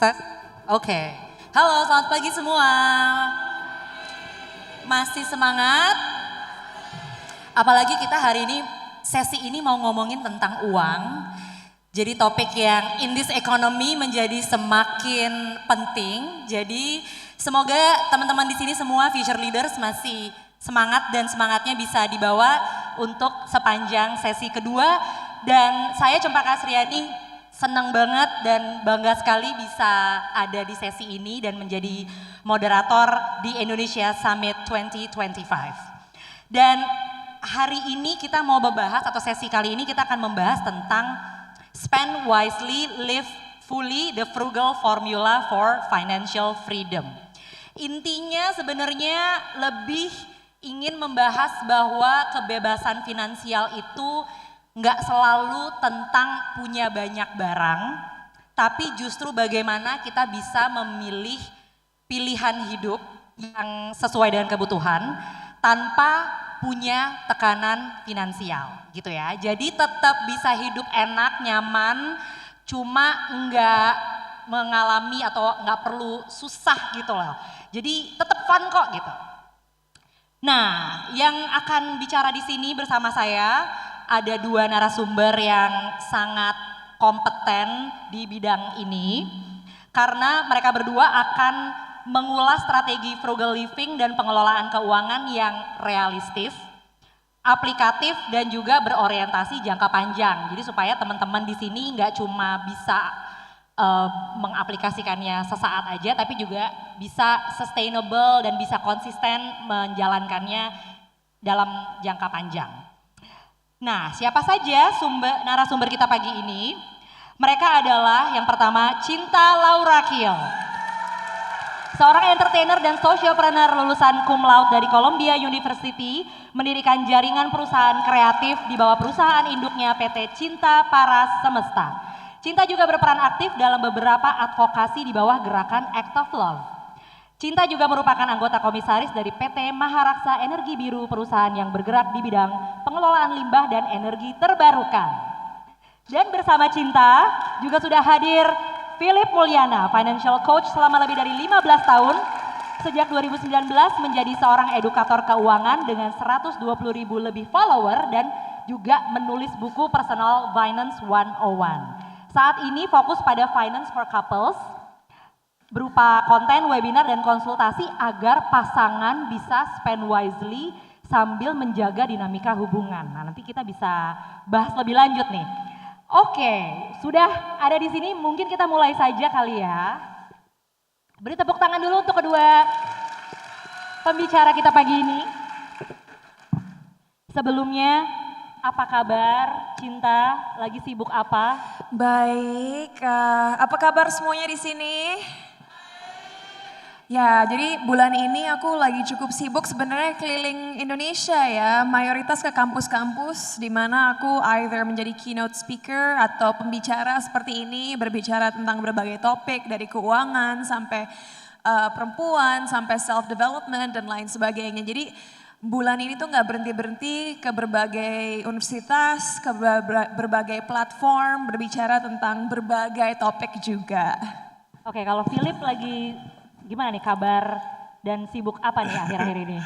Tes. Oke. Halo, selamat pagi semua. Masih semangat? Apalagi kita hari ini, sesi ini mau ngomongin tentang uang. Jadi topik yang in this economy menjadi semakin penting. Jadi semoga teman-teman di sini semua future leaders masih semangat dan semangatnya bisa dibawa untuk sepanjang sesi kedua. Dan saya Cempaka Asriani senang banget dan bangga sekali bisa ada di sesi ini dan menjadi moderator di Indonesia Summit 2025. Dan hari ini kita mau membahas atau sesi kali ini kita akan membahas tentang Spend Wisely, Live Fully, the Frugal Formula for Financial Freedom. Intinya sebenarnya lebih ingin membahas bahwa kebebasan finansial itu nggak selalu tentang punya banyak barang, tapi justru bagaimana kita bisa memilih pilihan hidup yang sesuai dengan kebutuhan tanpa punya tekanan finansial gitu ya. Jadi tetap bisa hidup enak, nyaman, cuma nggak mengalami atau nggak perlu susah gitu loh. Jadi tetap fun kok gitu. Nah, yang akan bicara di sini bersama saya ada dua narasumber yang sangat kompeten di bidang ini karena mereka berdua akan mengulas strategi frugal living dan pengelolaan keuangan yang realistis, aplikatif dan juga berorientasi jangka panjang. Jadi supaya teman-teman di sini nggak cuma bisa mengaplikasikannya sesaat aja, tapi juga bisa sustainable dan bisa konsisten menjalankannya dalam jangka panjang. Nah, siapa saja narasumber kita pagi ini? Mereka adalah yang pertama Cinta Laura Kiel. Seorang entertainer dan socialpreneur lulusan cum laude dari Columbia University, mendirikan jaringan perusahaan kreatif di bawah perusahaan induknya PT Cinta Paras Semesta. Cinta juga berperan aktif dalam beberapa advokasi di bawah gerakan Act of Love. Cinta juga merupakan anggota komisaris dari PT Maharaksa Energi Biru, perusahaan yang bergerak di bidang pengelolaan limbah dan energi terbarukan. Dan bersama Cinta juga sudah hadir Philip Mulyana, financial coach selama lebih dari 15 tahun. Sejak 2019 menjadi seorang edukator keuangan dengan 120.000 lebih follower dan juga menulis buku Personal Finance 101. Saat ini fokus pada finance for couples, berupa konten, webinar, dan konsultasi agar pasangan bisa spend wisely sambil menjaga dinamika hubungan. Nah, nanti kita bisa bahas lebih lanjut nih. Oke, sudah ada di sini, mungkin kita mulai saja kali ya. Beri tepuk tangan dulu untuk kedua pembicara kita pagi ini. Sebelumnya, apa kabar Cinta? Lagi sibuk apa? Baik, apa kabar semuanya di sini? Ya, jadi bulan ini aku lagi cukup sibuk sebenarnya keliling Indonesia ya, mayoritas ke kampus-kampus di mana aku either menjadi keynote speaker atau pembicara seperti ini, berbicara tentang berbagai topik dari keuangan sampai perempuan, sampai self development dan lain sebagainya. Jadi bulan ini tuh nggak berhenti-berhenti ke berbagai universitas, ke berbagai platform, berbicara tentang berbagai topik juga. Oke, kalau Philip lagi gimana nih kabar dan sibuk apa nih akhir-akhir ini?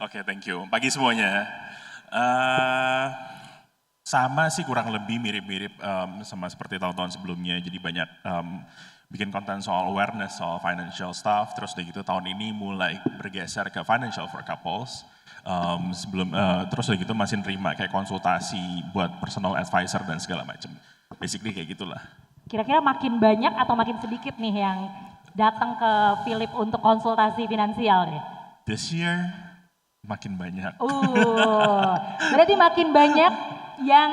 Oke, thank you. Pagi semuanya. Sama sih kurang lebih mirip-mirip sama seperti tahun-tahun sebelumnya. Jadi banyak bikin konten soal awareness, soal financial stuff. Terus udah gitu tahun ini mulai bergeser ke financial for couples. Terus udah gitu masih nerima kayak konsultasi buat personal advisor dan segala macam. Basically kayak gitulah. Kira-kira makin banyak atau makin sedikit nih yang datang ke Philip untuk konsultasi finansial nih? This year makin banyak. Berarti makin banyak yang,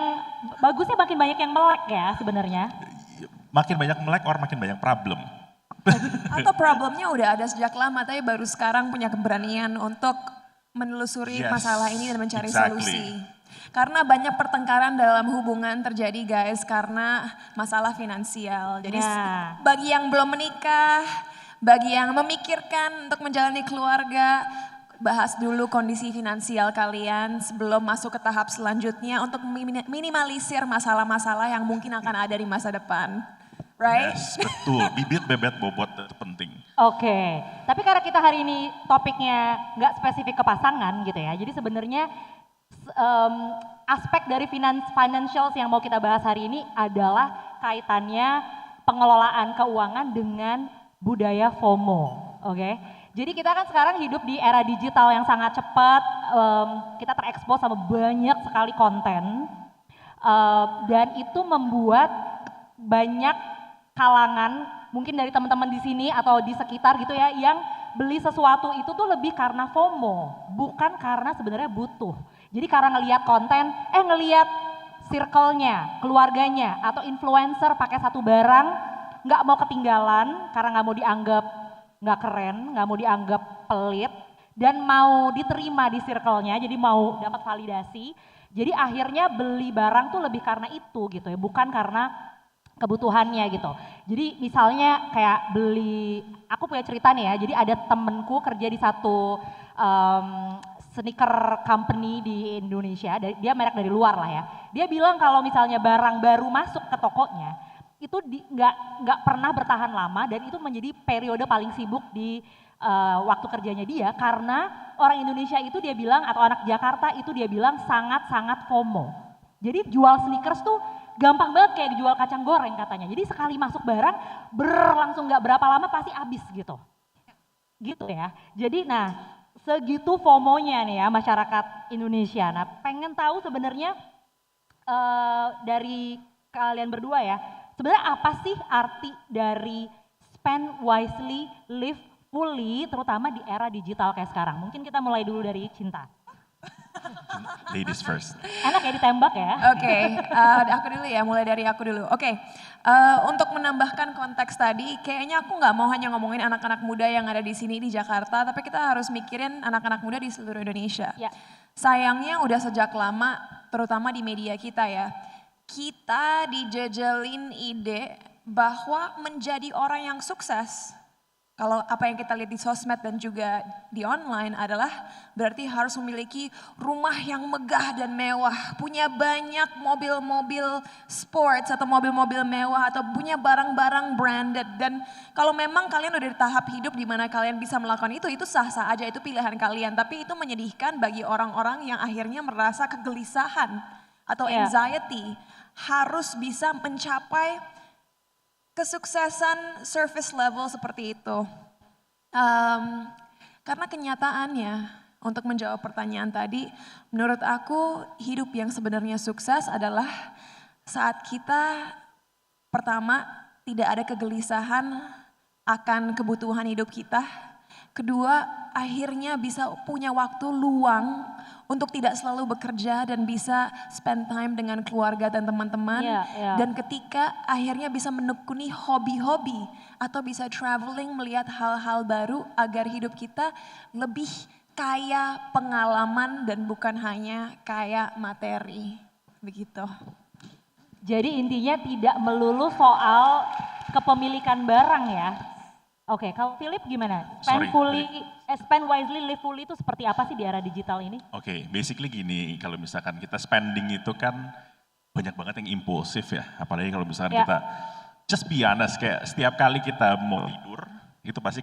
bagusnya makin banyak yang melek ya sebenarnya? Makin banyak melek or makin banyak problem. Atau problemnya udah ada sejak lama tapi baru sekarang punya keberanian untuk menelusuri masalah ini dan mencari solusi. Karena banyak pertengkaran dalam hubungan terjadi guys karena masalah finansial. Jadi bagi yang belum menikah, bagi yang memikirkan untuk menjalani keluarga, bahas dulu kondisi finansial kalian sebelum masuk ke tahap selanjutnya untuk minimalisir masalah-masalah yang mungkin akan ada di masa depan. right? Yes, betul. Bibit bebet bobot itu penting. Oke, tapi karena kita hari ini topiknya nggak spesifik ke pasangan gitu ya, jadi sebenarnya aspek dari financials yang mau kita bahas hari ini adalah kaitannya pengelolaan keuangan dengan budaya FOMO, oke? Jadi kita kan sekarang hidup di era digital yang sangat cepat, kita terekspos sama banyak sekali konten, dan itu membuat banyak kalangan, mungkin dari teman-teman di sini atau di sekitar gitu ya, yang beli sesuatu itu tuh lebih karena FOMO, bukan karena sebenarnya butuh. Jadi karena ngelihat konten, ngelihat circle-nya, keluarganya, atau influencer pakai satu barang, nggak mau ketinggalan karena nggak mau dianggap nggak keren, nggak mau dianggap pelit, dan mau diterima di circle-nya, jadi mau dapat validasi. Jadi akhirnya beli barang tuh lebih karena itu gitu ya, bukan karena kebutuhannya gitu. Jadi misalnya kayak beli, aku punya cerita nih ya, jadi ada temenku kerja di satu sneaker company di Indonesia, dia merek dari luar lah ya. Dia bilang kalau misalnya barang baru masuk ke tokonya, itu nggak pernah bertahan lama dan itu menjadi periode paling sibuk di waktu kerjanya dia karena orang Indonesia itu dia bilang atau anak Jakarta itu dia bilang sangat-sangat FOMO. Jadi jual sneakers tuh gampang banget kayak dijual kacang goreng katanya. Jadi sekali masuk barang langsung nggak berapa lama pasti habis gitu. Gitu ya. Jadi nah segitu FOMO-nya nih ya masyarakat Indonesia. Nah pengen tahu sebenarnya dari kalian berdua ya, sebenarnya apa sih arti dari spend wisely, live fully, terutama di era digital kayak sekarang? Mungkin kita mulai dulu dari Cinta. Ladies first. Enak ya ditembak ya? Oke, aku dulu ya, mulai dari aku dulu. Oke, untuk menambahkan konteks tadi, kayaknya aku nggak mau hanya ngomongin anak-anak muda yang ada di sini di Jakarta, tapi kita harus mikirin anak-anak muda di seluruh Indonesia. Ya. Sayangnya udah sejak lama, terutama di media kita ya, kita dijejelin ide bahwa menjadi orang yang sukses, kalau apa yang kita lihat di sosmed dan juga di online adalah berarti harus memiliki rumah yang megah dan mewah, punya banyak mobil-mobil sports atau mobil-mobil mewah atau punya barang-barang branded. Dan kalau memang kalian udah di tahap hidup di mana kalian bisa melakukan itu sah-sah aja, itu pilihan kalian. Tapi itu menyedihkan bagi orang-orang yang akhirnya merasa kegelisahan atau anxiety, harus bisa mencapai kesuksesan surface level seperti itu. Karena kenyataannya, untuk menjawab pertanyaan tadi, menurut aku hidup yang sebenarnya sukses adalah saat kita pertama tidak ada kegelisahan akan kebutuhan hidup kita. Kedua, akhirnya bisa punya waktu luang untuk tidak selalu bekerja dan bisa spend time dengan keluarga dan teman-teman. Dan ketika akhirnya bisa menekuni hobi-hobi atau bisa traveling melihat hal-hal baru agar hidup kita lebih kaya pengalaman dan bukan hanya kaya materi. Begitu. Jadi intinya tidak melulu soal kepemilikan barang ya. Oke, kalau Philip gimana? Spend wisely, live fully itu seperti apa sih di era digital ini? Oke, basically gini, kalau misalkan kita spending itu kan banyak banget yang impulsif ya. Apalagi kalau misalkan kita, just be honest, kayak setiap kali kita mau tidur, itu pasti